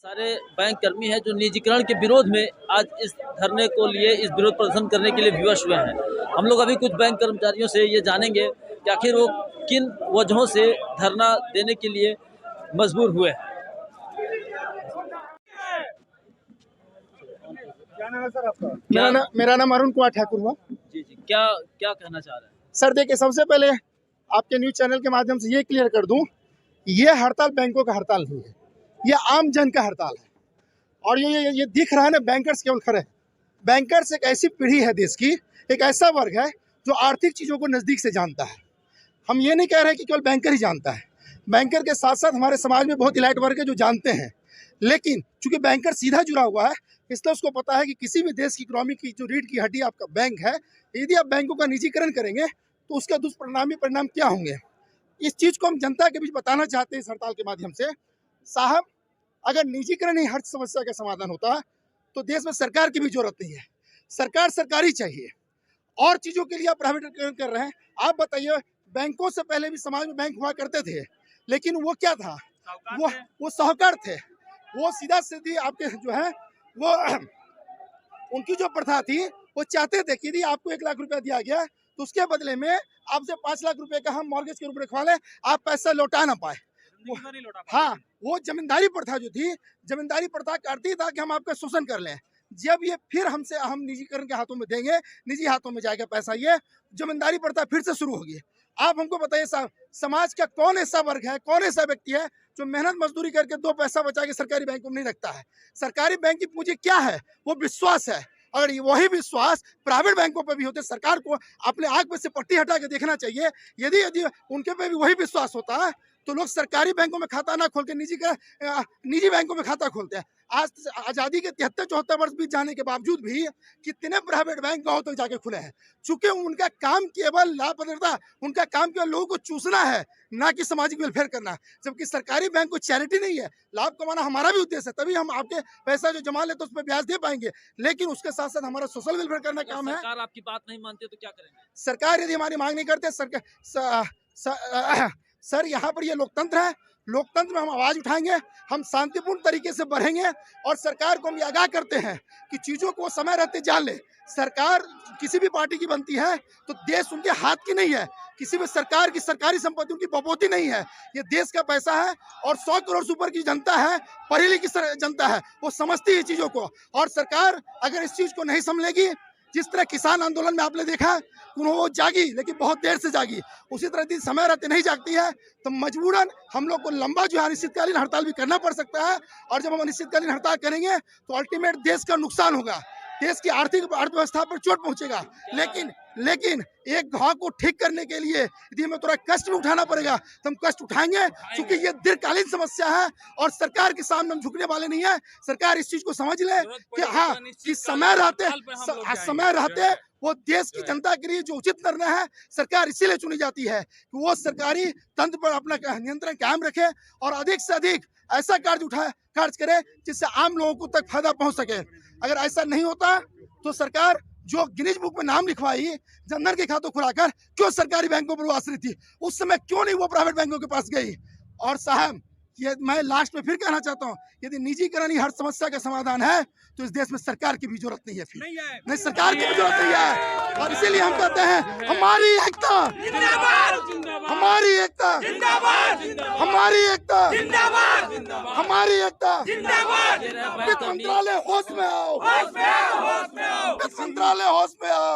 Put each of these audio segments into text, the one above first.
सारे बैंक कर्मी हैं जो निजीकरण के विरोध में आज इस धरने को लिए, इस विरोध प्रदर्शन करने के लिए विवश हुए हैं। हम लोग अभी कुछ बैंक कर्मचारियों से ये जानेंगे कि आखिर वो किन वजहों से धरना देने के लिए मजबूर हुए हैं। क्या नाम है सर आपका? मेरा नाम अरुण कुमार ठाकुर हुआ। जी जी, क्या क्या कहना चाह रहे हैं सर? देखिए, सबसे पहले आपके न्यूज चैनल के माध्यम से ये क्लियर कर दूं, ये हड़ताल बैंकों का हड़ताल नहीं है, ये आम जन का हड़ताल है। और ये दिख रहा है ना, बैंकर्स केवल खड़े हैं। बैंकर्स एक ऐसी पीढ़ी है देश की, एक ऐसा वर्ग है जो आर्थिक चीज़ों को नज़दीक से जानता है। हम ये नहीं कह रहे कि केवल बैंकर ही जानता है, बैंकर के साथ साथ हमारे समाज में बहुत इलाइट वर्ग है जो जानते हैं। लेकिन चूंकि बैंकर सीधा जुड़ा हुआ है, इसलिए उसको पता है कि किसी भी देश की इकोनॉमी की जो रीढ़ की हड्डी आपका बैंक है, यदि आप बैंकों का निजीकरण करेंगे तो उसका दुष्परिणामी परिणाम क्या होंगे। इस चीज़ को हम जनता के बीच बताना चाहते हैं इस हड़ताल के माध्यम से। साहब, अगर निजीकरण ही हर समस्या का समाधान होता तो देश में सरकार की भी जरूरत नहीं है। सरकार सरकारी चाहिए, और चीज़ों के लिए आप प्राइवेटीकरण कर रहे हैं। आप बताइए, बैंकों से पहले भी समाज में बैंक हुआ करते थे, लेकिन वो क्या था, वो साहूकार थे। वो सीधा सीधी आपके जो है वो उनकी जो प्रथा थी, वो चाहते थे कि यदि आपको 1 लाख रुपया दिया गया तो उसके बदले में आपसे 5 लाख रुपए का हम मॉर्गेज के रूप में रखवा लें, आप पैसा लौटा ना पाए। हाँ, वो जमींदारी प्रथा जो थी, जमींदारी प्रथा का अर्थ ही था कि हम आपका शोषण कर लें। जब ये फिर हम निजीकरण के हाथों में देंगे, निजी हाथों में जाएगा पैसा, ये जमींदारी प्रथा फिर से शुरू होगी। आप हमको बताइए साहब, समाज का कौन ऐसा वर्ग है, कौन ऐसा व्यक्ति है जो मेहनत मजदूरी करके 2 पैसा बचा के सरकारी बैंकों में नहीं रखता है? सरकारी बैंक की पूंजी क्या है? वो विश्वास है। अगर वही विश्वास प्राइवेट बैंकों पर भी होते, सरकार को अपने आंख में से पट्टी हटा के देखना चाहिए। यदि उनके पे भी वही विश्वास होता है तो लोग सरकारी बैंकों में खाता ना खोल के निजी बैंकों में खाता खोलते हैं। आज आज़ादी के 73-74 वर्ष बीत जाने के बावजूद भी कितने प्राइवेट बैंक गाँव तक जाके खुले हैं, चूंकि उनका काम केवल लाभप्रदता, उनका काम केवल लोगों को चूसना है, ना कि सामाजिक वेलफेयर करना। जबकि सरकारी बैंक कोई चैरिटी नहीं है। लाभ कमाना हमारा भी उद्देश्य है, तभी हम आपके पैसा जो जमा लेते तो उस पर ब्याज दे पाएंगे, लेकिन उसके साथ साथ हमारा सोशल वेलफेयर करना काम है। सरकार आपकी बात नहीं मानती तो क्या करेंगे? सरकार यदि हमारी मांग नहीं करते, सर यहाँ पर ये लोकतंत्र है, लोकतंत्र में हम आवाज़ उठाएंगे, हम शांतिपूर्ण तरीके से बढ़ेंगे, और सरकार को हम ये आगाह करते हैं कि चीज़ों को समय रहते जान ले। सरकार किसी भी पार्टी की बनती है तो देश उनके हाथ की नहीं है, किसी भी सरकार की सरकारी संपत्ति उनकी बपोती नहीं है। ये देश का पैसा है, और 100 करोड़ से ऊपर की जनता है, पढ़ी लिखी जनता है, वो समझती है चीज़ों को। और सरकार अगर इस चीज़ को नहीं समझेगी, जिस तरह किसान आंदोलन में आपने देखा वो जागी, लेकिन बहुत देर से जागी, उसी तरह यदि समय रहते नहीं जागती है तो मजबूरन हम लोग को लंबा जो है अनिश्चितकालीन हड़ताल भी करना पड़ सकता है। और जब हम अनिश्चितकालीन हड़ताल करेंगे तो अल्टीमेट देश का नुकसान होगा, देश की आर्थिक अर्थव्यवस्था पर चोट पहुंचेगा। लेकिन एक घाव को ठीक करने के लिए यदि हमें थोड़ा कष्ट भी उठाना पड़ेगा तो हम कष्ट उठाएंगे, क्योंकि ये दीर्घकालीन समस्या है और सरकार के सामने हम झुकने वाले नहीं है। सरकार इस चीज को समझ ले कि हाँ, कि समय रहते वो देश की जनता के लिए जो उचित निर्णय है, सरकार इसीलिए चुनी जाती है कि वो सरकारी तंत्र पर अपना नियंत्रण कायम रखे और अधिक से अधिक ऐसा कार्य करे जिससे आम लोगों को तक फायदा पहुंच सके। अगर ऐसा नहीं होता तो सरकार जो गिनीज बुक में नाम लिखवाई जनधन के खातों खुलाकर, क्यों सरकारी बैंकों पर वो आश्रित थी, उस समय क्यों नहीं वो प्राइवेट बैंकों के पास गई? और साहब, ये मैं लास्ट में फिर कहना चाहता हूँ, यदि निजीकरण ही हर समस्या का समाधान है तो इस देश में सरकार की भी जरूरत नहीं है। फिर नहीं, सरकार की भी जरूरत नहीं है। और इसीलिए हम कहते हैं, हमारी एकता, हमारी एकता, हमारी एकता, हमारी एकता। वित्त मंत्रालय होश में आओ, वित्त मंत्रालय होश में आओ,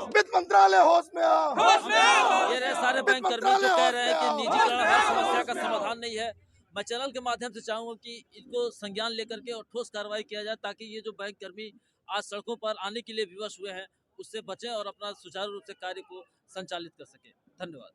वित्त मंत्रालय होश में आओ। ये सारे बैंक कर्मी जो कह रहे हैं कि निजीकरण हर समस्या का समाधान नहीं है। मैं चैनल के माध्यम से चाहूंगा कि इनको संज्ञान लेकर के और ठोस कार्रवाई किया जाए, ताकि ये जो बैंक कर्मी आज सड़कों पर आने के लिए विवश हुए हैं उससे बचें और अपना सुचारू रूप से कार्य को संचालित कर सकें। धन्यवाद।